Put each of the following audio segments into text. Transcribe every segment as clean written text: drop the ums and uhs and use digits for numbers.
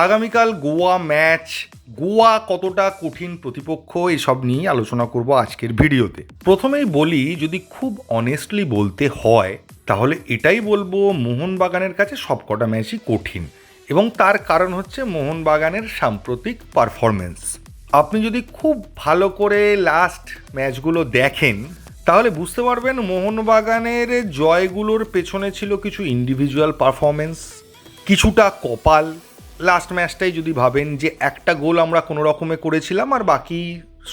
আগামীকাল গোয়া ম্যাচ, গোয়া কতটা কঠিন প্রতিপক্ষ, এসব নিয়েই আলোচনা করব আজকের ভিডিওতে। প্রথমেই বলি, যদি খুব অনেস্টলি বলতে হয় তাহলে এটাই বলবো, মোহনবাগানের কাছে সবকটা ম্যাচই কঠিন, এবং তার কারণ হচ্ছে মোহনবাগানের সাম্প্রতিক পারফরমেন্স। আপনি যদি খুব ভালো করে লাস্ট ম্যাচগুলো দেখেন তাহলে বুঝতে পারবেন মোহনবাগানের জয়গুলোর পেছনে ছিল কিছু ইন্ডিভিজুয়াল পারফরমেন্স, কিছুটা কপাল। লাস্ট ম্যাচটাই যদি ভাবেন যে একটা গোল আমরা কোনো রকমে করেছিলাম আর বাকি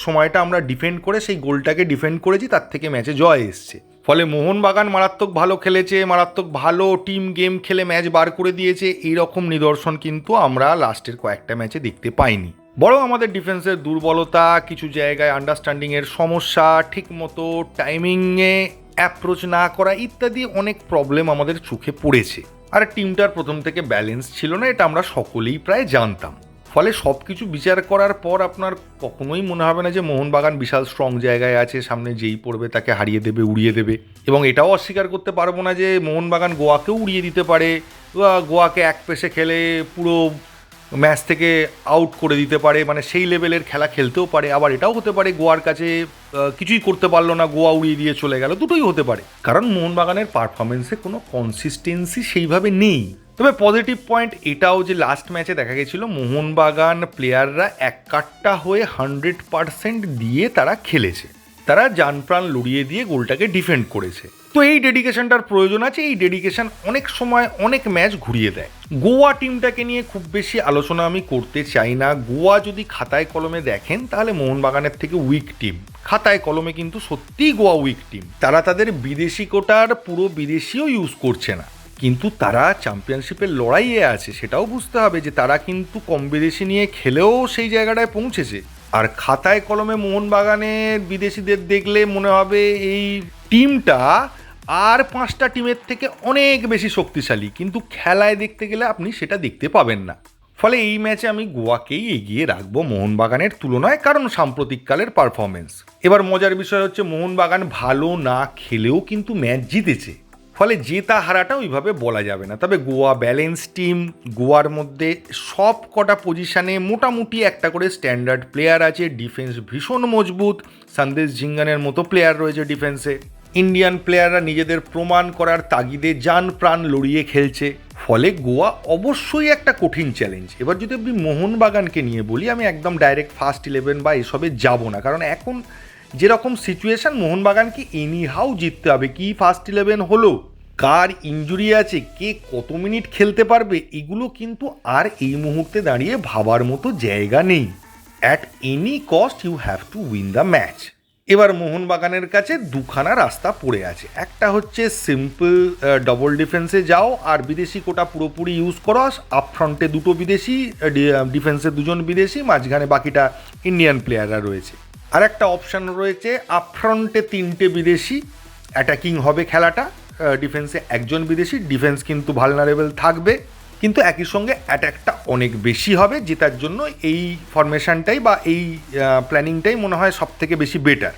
সময়টা আমরা ডিফেন্ড করে সেই গোলটাকে ডিফেন্ড করেছি, তার থেকে ম্যাচে জয় এসছে। ফলে মোহনবাগান মারাত্মক ভালো খেলেছে, মারাত্মক ভালো টিম গেম খেলে ম্যাচ বার করে দিয়েছে, এইরকম নিদর্শন কিন্তু আমরা লাস্টের কয়েকটা ম্যাচে দেখতে পাইনি। বরং আমাদের ডিফেন্সের দুর্বলতা, কিছু জায়গায় আন্ডারস্ট্যান্ডিংয়ের সমস্যা, ঠিকমতো টাইমিংয়ে অ্যাপ্রোচ না করা ইত্যাদি অনেক প্রবলেম আমাদের চোখে পড়েছে। আর টিমটার প্রথম থেকে ব্যালেন্স ছিল না, এটা আমরা সকলেই প্রায় জানতাম। ফলে সব কিছু বিচার করার পর আপনার কখনোই মনে হবে না যে মোহনবাগান বিশাল স্ট্রং জায়গায় আছে, সামনে যেই পড়বে তাকে হারিয়ে দেবে, উড়িয়ে দেবে। এবং এটাও অস্বীকার করতে পারবো না যে মোহনবাগান গোয়াকেও উড়িয়ে দিতে পারে, গোয়াকে এক পেশে খেলে পুরো ম্যাচ থেকে আউট করে দিতে পারে, মানে সেই লেভেলের খেলা খেলতেও পারে। আবার এটাও হতে পারে গোয়ার কাছে কিছুই করতে পারলো না, গোয়া উড়িয়ে দিয়ে চলে গেল, দুটোই হতে পারে। কারণ মোহনবাগানের পারফরমেন্সে কোনো কনসিস্টেন্সি সেইভাবে নেই। তবে পজিটিভ পয়েন্ট এটাও যে লাস্ট ম্যাচে দেখা গেছিল মোহনবাগান প্লেয়াররা এক কাট্টা হয়ে 100% দিয়ে তারা খেলেছে, তারা জানপ্রাণ লড়িয়ে দিয়ে গোলটাকে ডিফেন্ড করেছে। তো এই ডেডিকেশনটার প্রয়োজন আছে, এই ডেডিকেশন অনেক সময় অনেক ম্যাচ ঘুরিয়ে দেয়। গোয়া টিমটাকে নিয়ে খুব বেশি আলোচনা আমি করতে চাই না। গোয়া যদি খাতায় কলমে দেখেন তাহলে মোহনবাগানের থেকে উইক টিম, খাতায় কলমে কিন্তু সত্যিই গোয়া উইক টিম। তারা তাদের বিদেশি কোটার পুরো বিদেশিও ইউজ করছে না, কিন্তু তারা চ্যাম্পিয়নশিপের লড়াইয়ে আছে, সেটাও বুঝতে হবে যে তারা কিন্তু কম বিদেশি নিয়ে খেলেও সেই জায়গাটায় পৌঁছেছে। আর খাতায় কলমে মোহনবাগানের বিদেশিদের দেখলে মনে হবে এই টিমটা আর 5টা টিমের থেকে অনেক বেশি শক্তিশালী, কিন্তু খেলায় দেখতে গেলে আপনি সেটা দেখতে পাবেন না। ফলে এই ম্যাচে আমি গোয়াকেই এগিয়ে রাখবো মোহনবাগানের তুলনায়, কারণ সাম্প্রতিককালের পারফরমেন্স। এবার মজার বিষয় হচ্ছে মোহনবাগান ভালো না খেলেও কিন্তু ম্যাচ জিতেছে, ফলে জেতা হারাটা ওইভাবে বলা যাবে না। তবে গোয়া ব্যালেন্স টিম, গোয়ার মধ্যে সব কটা পজিশানে মোটামুটি একটা করে স্ট্যান্ডার্ড প্লেয়ার আছে, ডিফেন্স ভীষণ মজবুত, সন্দেশ ঝিঙ্গানের মতো প্লেয়ার রয়েছে ডিফেন্সে। ইন্ডিয়ান প্লেয়াররা নিজেদের প্রমাণ করার তাগিদে জান প্রাণ লড়িয়ে খেলছে। ফলে গোয়া অবশ্যই একটা কঠিন চ্যালেঞ্জ। এবার যদি আপনি মোহনবাগানকে নিয়ে বলি, আমি একদম ডাইরেক্ট ফার্স্ট 11 বা এসবে যাব না, কারণ এখন যেরকম সিচুয়েশন মোহনবাগানকে এনিহাউ জিততে হবে। কি ফার্স্ট 11 হলো, কার ইনজুরি আছে, কে কত মিনিট খেলতে পারবে, এগুলো কিন্তু আর এই মুহূর্তে দাঁড়িয়ে ভাবার মতো জায়গা নেই। At any cost you have to win the match. এবার মোহনবাগানের কাছে দুখানা রাস্তা পড়ে আছে। একটা হচ্ছে সিম্পল ডবল ডিফেন্সে যাও আর বিদেশি কোটা পুরোপুরি ইউজ করো, আপফ্রন্টে দুটো বিদেশি, ডিফেন্সে দুজন বিদেশি, মাঝখানে বাকিটা ইন্ডিয়ান প্লেয়াররা রয়েছে। আর একটা অপশান রয়েছে আপফ্রন্টে 3টে বিদেশি, অ্যাটাকিং হবে খেলাটা, ডিফেন্সে একজন বিদেশি। ডিফেন্স কিন্তু ভালনারেবল থাকবে, কিন্তু একই সঙ্গে অ্যাটাকটা অনেক বেশি হবে। জেতার জন্য এই ফরমেশনটাই বা এই প্ল্যানিংটাই মনে হয় সব থেকে বেশি বেটার।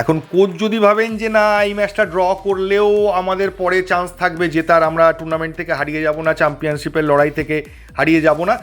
এখন কোচ যদি ভাবেন যে না, এই ম্যাচটা ড্র করলেও আমাদের পরে চান্স থাকবে জেতার, আমরা টুর্নামেন্ট থেকে হারিয়ে যাব না, চ্যাম্পিয়নশিপের লড়াই থেকে হারিয়ে যাব না,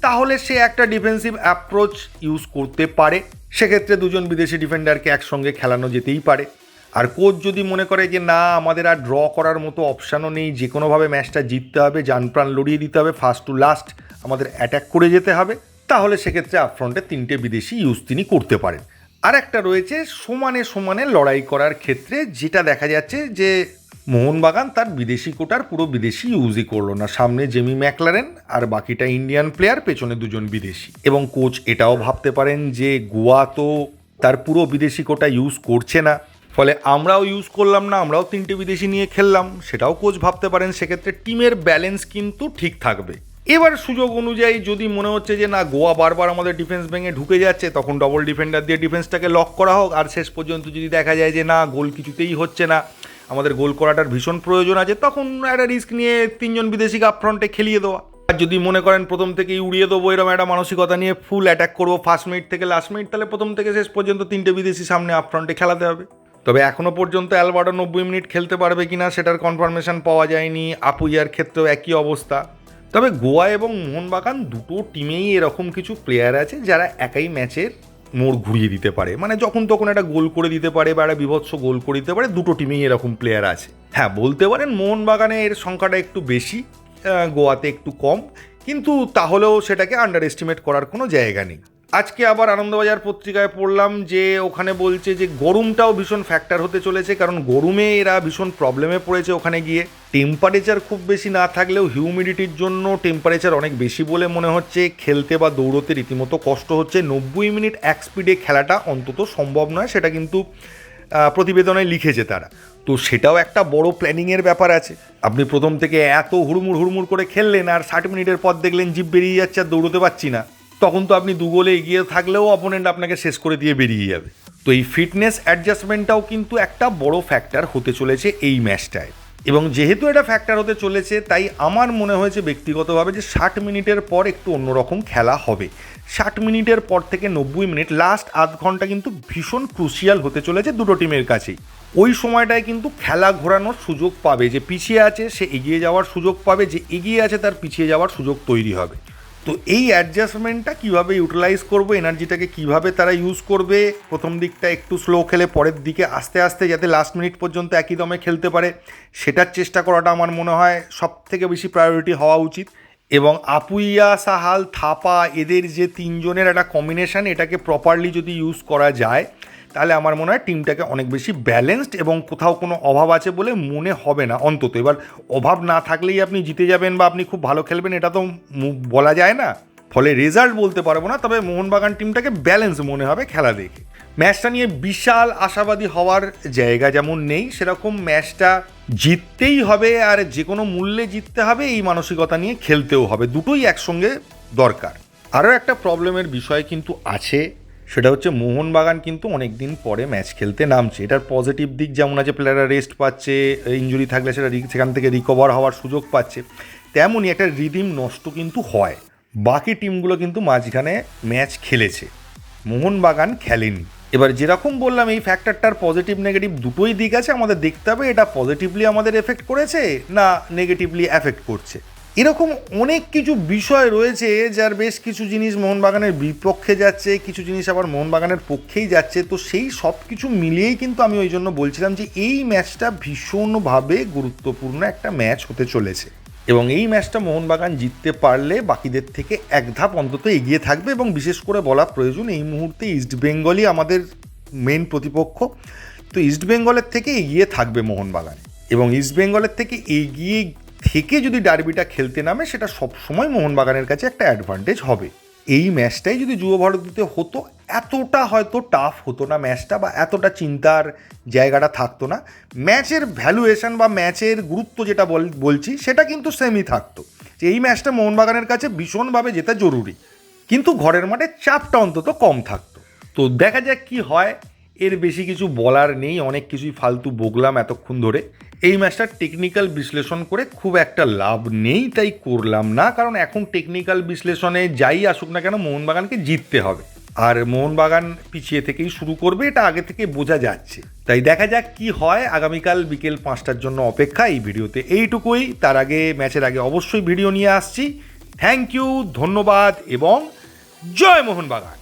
তাহলে সে একটা ডিফেন্সিভ অ্যাপ্রোচ ইউজ করতে পারে। সেক্ষেত্রে দুজন বিদেশি ডিফেন্ডারকে একসঙ্গে খেলানো যেতেই পারে। আর কোচ যদি মনে করে যে না, আমাদের আর ড্র করার মতো অপশানও নেই, যে কোনোভাবে ম্যাচটা জিততে হবে, জানপ্রাণ লড়িয়ে দিতে হবে, ফার্স্ট টু লাস্ট আমাদের অ্যাট্যাক করে যেতে হবে, তাহলে সেক্ষেত্রে আপফ্রন্টে 3টে বিদেশি ইউজ তিনি করতে পারেন। আর একটা রয়েছে সমানে সমানে লড়াই করার ক্ষেত্রে, যেটা দেখা যাচ্ছে যে মোহনবাগান তার বিদেশি কোটার পুরো বিদেশি ইউজই করলো না। সামনে জেমি ম্যাকলারেন আর বাকিটা ইন্ডিয়ান প্লেয়ার, পেছনে দুজন বিদেশি। এবং কোচ এটাও ভাবতে পারেন যে গোয়া তো তার পুরো বিদেশি কোটা ইউজ করছে না, ফলে আমরাও ইউজ করলাম না, আমরাও 3টে বিদেশি নিয়ে খেললাম, সেটাও কোচ ভাবতে পারেন। সেক্ষেত্রে টিমের ব্যালেন্স কিন্তু ঠিক থাকবে। এবার সুযোগ অনুযায়ী যদি মনে হচ্ছে যে না, গোয়া বারবার আমাদের ডিফেন্স ভেঙে ঢুকে যাচ্ছে, তখন ডবল ডিফেন্ডার দিয়ে ডিফেন্সটাকে লক করা হোক। আর শেষ পর্যন্ত যদি দেখা যায় যে না, গোল কিছুতেই হচ্ছে না, আমাদের গোল করাটার ভীষণ প্রয়োজন আছে, তখন একটা রিস্ক নিয়ে 3জন বিদেশিকে আপফ্রন্টে খেলিয়ে দেওয়া। আর যদি মনে করেন প্রথম থেকেই উড়িয়ে দেবো এরকম একটা মানসিকতা নিয়ে ফুল অ্যাটাক করবো ফার্স্ট মিনিট থেকে লাস্ট মিনিট, তাহলে প্রথম থেকে শেষ পর্যন্ত 3টে বিদেশি সামনে আপফ্রন্টে খেলাতে হবে। তবে এখনও পর্যন্ত অ্যালবার্টো 90 মিনিট খেলতে পারবে কিনা সেটার কনফার্মেশন পাওয়া যায়নি। আপুইয়ার ক্ষেত্রেও একই অবস্থা। তবে গোয়া এবং মোহনবাগান দুটো টিমেই এরকম কিছু প্লেয়ার আছে যারা একাই ম্যাচের মোড় ঘুরিয়ে দিতে পারে, মানে যখন তখন একটা গোল করে দিতে পারে বা একটা বিভৎস গোল করে দিতে পারে। দুটো টিমেই এরকম প্লেয়ার আছে। হ্যাঁ, বলতে পারেন মোহনবাগানে এর সংখ্যাটা একটু বেশি, গোয়াতে একটু কম, কিন্তু তাহলেও সেটাকে আন্ডার এস্টিমেট করার কোনো জায়গা নেই। আজকে আবার আনন্দবাজার পত্রিকায় পড়লাম যে ওখানে বলছে যে গরমটাও ভীষণ ফ্যাক্টর হতে চলেছে, কারণ গরমে এরা ভীষণ প্রবলেমে পড়েছে ওখানে গিয়ে। টেম্পারেচার খুব বেশি না থাকলেও হিউমিডিটির জন্য টেম্পারেচার অনেক বেশি বলে মনে হচ্ছে, খেলতে বা দৌড়তে রীতিমতো কষ্ট হচ্ছে। 90 মিনিট এক স্পিডে খেলাটা অন্তত সম্ভব নয়, সেটা কিন্তু প্রতিবেদনে লিখেছে তারা। তো সেটাও একটা বড় প্ল্যানিংয়ের ব্যাপার আছে। আপনি প্রথম থেকে এত হুড়মুড় করে খেললেন আর 60 মিনিটের পর দেখলেন জিভ বেরিয়ে যাচ্ছে আর দৌড়তে পারছি না, তখন তো আপনি 2 গোলে এগিয়ে থাকলেও অপোনেন্ট আপনাকে শেষ করে দিয়ে বেরিয়ে যাবে। তো এই ফিটনেস অ্যাডজাস্টমেন্টটাও কিন্তু একটা বড় ফ্যাক্টর হতে চলেছে এই ম্যাচটায়। এবং যেহেতু এটা ফ্যাক্টর হতে চলেছে, তাই আমার মনে হয়েছে ব্যক্তিগতভাবে যে 60 মিনিটের পর একটু অন্যরকম খেলা হবে। 60 মিনিটের পর থেকে 90 মিনিট, লাস্ট আধ ঘন্টা কিন্তু ভীষণ ক্রুশিয়াল হতে চলেছে দুটো টিমের কাছেই। ওই সময়টায় কিন্তু খেলা ঘোরানোর সুযোগ পাবে, যে পিছিয়ে আছে সে এগিয়ে যাওয়ার সুযোগ পাবে, যে এগিয়ে আছে তার পিছিয়ে যাওয়ার সুযোগ তৈরি হবে। তো এই অ্যাডজাস্টমেন্টটা কীভাবে ইউটিলাইজ করবো, এনার্জিটাকে কীভাবে তারা ইউজ করবে, প্রথম দিকটা একটু স্লো খেলে পরের দিকে আস্তে আস্তে যাতে লাস্ট মিনিট পর্যন্ত একই দমে খেলতে পারে, সেটার চেষ্টা করাটা আমার মনে হয় সব থেকে বেশি প্রায়োরিটি হওয়া উচিত। এবং আপুইয়া, সাহাল, থাপা এদের যে তিনজনের একটা কম্বিনেশান, এটাকে প্রপারলি যদি ইউজ করা যায় তাহলে আমার মনে হয় টিমটাকে অনেক বেশি ব্যালেন্সড এবং কোথাও কোনো অভাব আছে বলে মনে হবে না অন্তত। এবার অভাব না থাকলেই আপনি জিতে যাবেন বা আপনি খুব ভালো খেলবেন এটা তো বলা যায় না, ফলে রেজাল্ট বলতে পারবো না। তবে মোহনবাগান টিমটাকে ব্যালেন্স মনে হবে খেলা দেখে। ম্যাচটা নিয়ে বিশাল আশাবাদী হওয়ার জায়গা যেমন নেই, সেরকম ম্যাচটা জিততেই হবে আর যে কোনো মূল্যে জিততে হবে এই মানসিকতা নিয়ে খেলতেও হবে, দুটোই একসঙ্গে দরকার। আরও একটা প্রবলেমের বিষয় কিন্তু আছে, সেটা হচ্ছে মোহনবাগান কিন্তু অনেক দিন পরে ম্যাচ খেলতে নামছে। এটার পজিটিভ দিক যেমন আছে, প্লেয়াররা রেস্ট পাচ্ছে, ইঞ্জুরি থাকলে সেখান থেকে রিকভার হওয়ার সুযোগ পাচ্ছে, তেমনই একটা রিদিম নষ্ট কিন্তু হয়। বাকি টিমগুলো কিন্তু মাঝখানে ম্যাচ খেলেছে, মোহনবাগান খেলেনি। এবার যেরকম বললাম এই ফ্যাক্টরটার পজিটিভ নেগেটিভ দুটোই দিক আছে, আমাদের দেখতে হবে এটা পজিটিভলি আমাদের এফেক্ট করেছে না নেগেটিভলি এফেক্ট করছে। এরকম অনেক কিছু বিষয় রয়েছে যার বেশ কিছু জিনিস মোহনবাগানের বিপক্ষে যাচ্ছে, কিছু জিনিস আবার মোহনবাগানের পক্ষেই যাচ্ছে। তো সেই সব কিছু মিলিয়েই কিন্তু আমি ওই জন্য বলছিলাম যে এই ম্যাচটা ভীষণভাবে গুরুত্বপূর্ণ একটা ম্যাচ হতে চলেছে, এবং এই ম্যাচটা মোহনবাগান জিততে পারলে বাকিদের থেকে এক ধাপ অন্তত এগিয়ে থাকবে। এবং বিশেষ করে বলা প্রয়োজন এই মুহূর্তে ইস্টবেঙ্গলই আমাদের মেন প্রতিপক্ষ, তো ইস্টবেঙ্গলের থেকে এগিয়ে থাকবে মোহনবাগান, এবং ইস্টবেঙ্গলের থেকে এগিয়ে থেকে যদি ডার্বিটা খেলতে নামে সেটা সবসময় মোহনবাগানের কাছে একটা অ্যাডভান্টেজ হবে। এই ম্যাচটাই যদি যুব ভারতীতে হতো এতটা হয়তো টাফ হতো না ম্যাচটা, বা এতটা চিন্তার জায়গাটা থাকতো না। ম্যাচের ভ্যালুয়েশন বা ম্যাচের গুরুত্ব যেটা বলছি সেটা কিন্তু সেমই থাকতো, যে এই ম্যাচটা মোহনবাগানের কাছে ভীষণভাবে জেতা জরুরি, কিন্তু ঘরের মাঠে চাপটা অন্তত কম থাকতো। তো দেখা যাক কি হয়, এর বেশি কিছু বলার নেই, অনেক কিছুই ফালতু বকলাম এতক্ষণ ধরে। এই ম্যাচটার টেকনিক্যাল বিশ্লেষণ করে খুব একটা লাভ নেই, তাই করলাম না, কারণ এখন টেকনিক্যাল বিশ্লেষণে যাই আসুক না কেন মোহনবাগানকে জিততে হবে, আর মোহনবাগান পিছিয়ে থেকেই শুরু করবে এটা আগে থেকে বোঝা যাচ্ছে। তাই দেখা যাক কি হয়। আগামীকাল বিকেল 5টার জন্য অপেক্ষা। এই ভিডিওতে এইটুকুই, তার আগে ম্যাচের আগে অবশ্যই ভিডিও নিয়ে আসছি। থ্যাংক ইউ, ধন্যবাদ এবং জয় মোহনবাগান।